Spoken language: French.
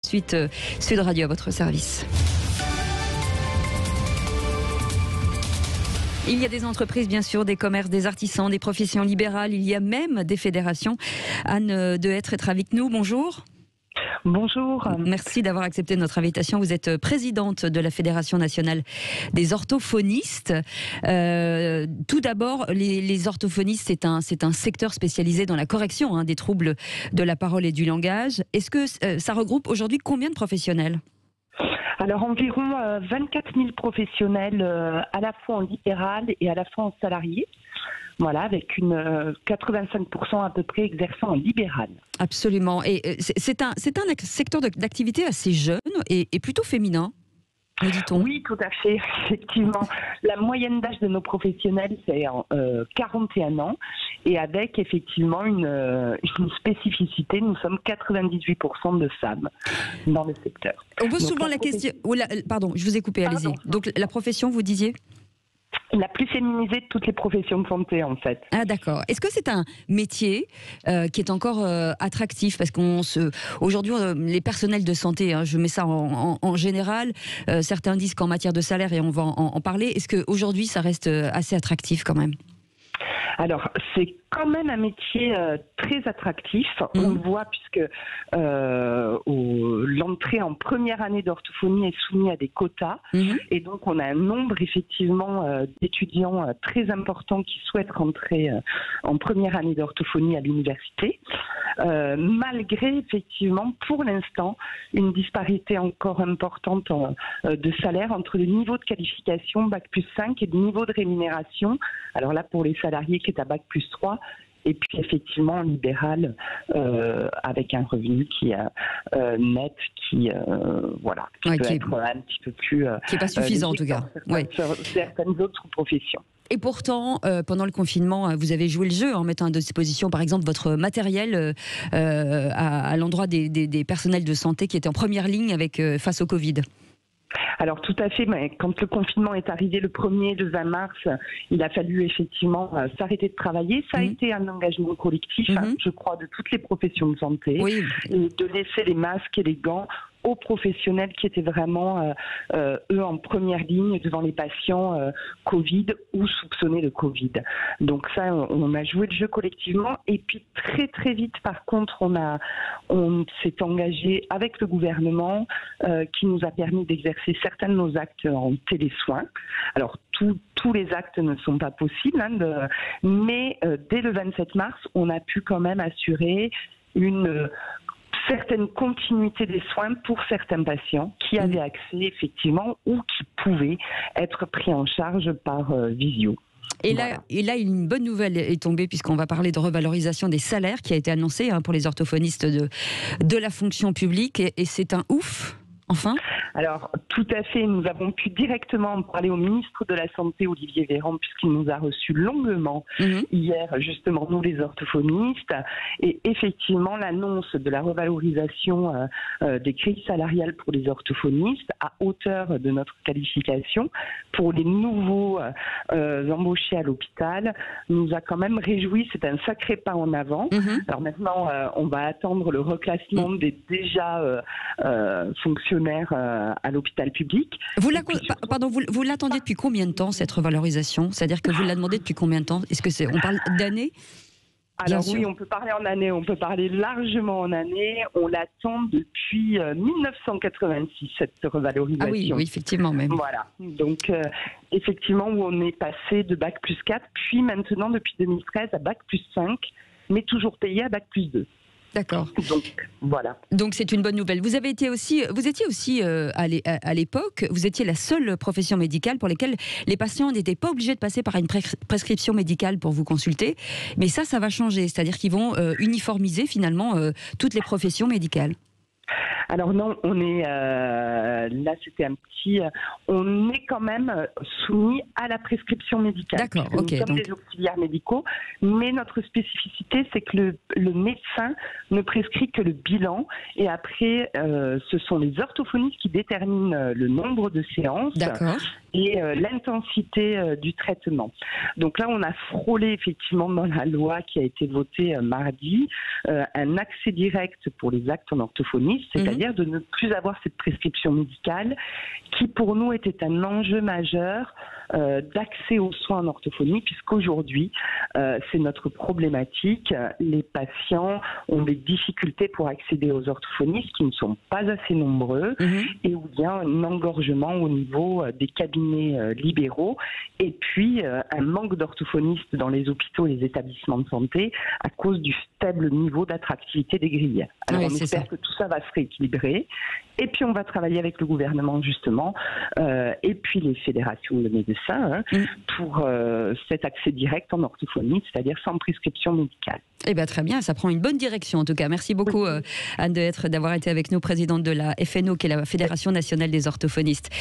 Suite Sud Radio à votre service. Il y a des entreprises, bien sûr, des commerces, des artisans, des professions libérales. Il y a même des fédérations. Anne Dehêtre est avec nous. Bonjour. Bonjour. Merci d'avoir accepté notre invitation. Vous êtes présidente de la Fédération nationale des orthophonistes. Tout d'abord, les orthophonistes, c'est un secteur spécialisé dans la correction des troubles de la parole et du langage. Est-ce que ça regroupe aujourd'hui combien de professionnels ? Alors environ 24 000 professionnels à la fois en libéral et à la fois en salarié. Voilà, avec une 85% à peu près exerçant en libéral. Absolument. Et c'est un secteur d'activité assez jeune et plutôt féminin, me dit-on. Oui, tout à fait, effectivement. La moyenne d'âge de nos professionnels, c'est 41 ans. Et avec effectivement une spécificité, nous sommes 98% de femmes dans le secteur. On pose souvent la question... Pardon, je vous ai coupé, allez-y. Donc la profession, vous disiez ? La plus féminisée de toutes les professions de santé, en fait. Ah d'accord. Est-ce que c'est un métier qui est encore attractif ? Parce aujourd'hui, les personnels de santé, je mets ça en général, certains disent qu'en matière de salaire, et on va en parler, est-ce qu'aujourd'hui, ça reste assez attractif quand même ? Alors, c'est quand même un métier très attractif. On le voit puisque l'entrée en première année d'orthophonie est soumise à des quotas. Et donc, on a un nombre, effectivement, d'étudiants très importants qui souhaitent rentrer en première année d'orthophonie à l'université. Malgré, effectivement, pour l'instant, une disparité encore importante de salaire entre le niveau de qualification Bac+5 et le niveau de rémunération. Alors là, pour les salariés qui est à Bac+3, et puis effectivement en libéral avec un revenu qui est net, qui peut être un petit peu plus... qui n'est pas suffisant en tout cas. Sur certaines autres professions. Et pourtant, pendant le confinement, vous avez joué le jeu en mettant à disposition, par exemple, votre matériel à l'endroit des personnels de santé qui étaient en première ligne face au Covid. Alors tout à fait, mais quand le confinement est arrivé le 1er, le 20 mars, il a fallu effectivement s'arrêter de travailler. Ça a été un engagement collectif, je crois, de toutes les professions de santé, de laisser les masques et les gants aux professionnels qui étaient vraiment, eux, en première ligne devant les patients Covid ou soupçonnés de Covid. Donc ça, on a joué le jeu collectivement. Et puis très très vite, par contre, on s'est engagé avec le gouvernement qui nous a permis d'exercer certains de nos actes en télésoins. Alors tous les actes ne sont pas possibles, mais dès le 27 mars, on a pu quand même assurer une certaine continuité des soins pour certains patients qui avaient accès effectivement ou qui pouvaient être pris en charge par visio. Et là, une bonne nouvelle est tombée puisqu'on va parler de revalorisation des salaires qui a été annoncée pour les orthophonistes de la fonction publique et c'est un ouf. Enfin ? Alors, tout à fait. Nous avons pu directement en parler au ministre de la Santé, Olivier Véran, puisqu'il nous a reçus longuement hier, justement, nous les orthophonistes. Et effectivement, l'annonce de la revalorisation des grilles salariales pour les orthophonistes à hauteur de notre qualification pour les nouveaux embauchés à l'hôpital nous a quand même réjouis. C'est un sacré pas en avant. Alors maintenant, on va attendre le reclassement des déjà fonctionnaires à l'hôpital public. Vous l'attendez depuis combien de temps, cette revalorisation ? C'est-à-dire que vous la demandez depuis combien de temps ? On parle d'années ? Alors oui, on peut parler en années, on peut parler largement en années. On l'attend depuis 1986, cette revalorisation. Ah oui, effectivement même. Voilà, donc effectivement où on est passé de Bac+4, puis maintenant depuis 2013 à Bac+5, mais toujours payé à Bac+2. D'accord. Donc, voilà. Donc c'est une bonne nouvelle. Vous étiez aussi à l'époque, vous étiez la seule profession médicale pour laquelle les patients n'étaient pas obligés de passer par une prescription médicale pour vous consulter. Mais ça va changer. C'est-à-dire qu'ils vont uniformiser finalement toutes les professions médicales. Alors non, on est là, c'était un petit. On est quand même soumis à la prescription médicale. D'accord, ok. Nous sommes des auxiliaires médicaux, mais notre spécificité, c'est que le médecin ne prescrit que le bilan, et après, ce sont les orthophonistes qui déterminent le nombre de séances. D'accord. Et l'intensité du traitement. Donc là, on a frôlé effectivement dans la loi qui a été votée mardi un accès direct pour les actes en orthophonie. orthophonistes, c'est-à-dire de ne plus avoir cette prescription médicale qui pour nous était un enjeu majeur d'accès aux soins en orthophonie, puisqu'aujourd'hui, c'est notre problématique. Les patients ont des difficultés pour accéder aux orthophonistes qui ne sont pas assez nombreux et où il y a un engorgement au niveau des cabinets libéraux et puis un manque d'orthophonistes dans les hôpitaux et les établissements de santé à cause du faible niveau d'attractivité des grilles. Alors on espère que tout ça va se rééquilibrer et puis on va travailler avec le gouvernement justement et puis les fédérations de médecins pour cet accès direct en orthophonie, c'est-à-dire sans prescription médicale. Eh bien, très bien, ça prend une bonne direction en tout cas. Merci beaucoup Anne d'avoir été avec nous, présidente de la FNO, qui est la Fédération nationale des orthophonistes.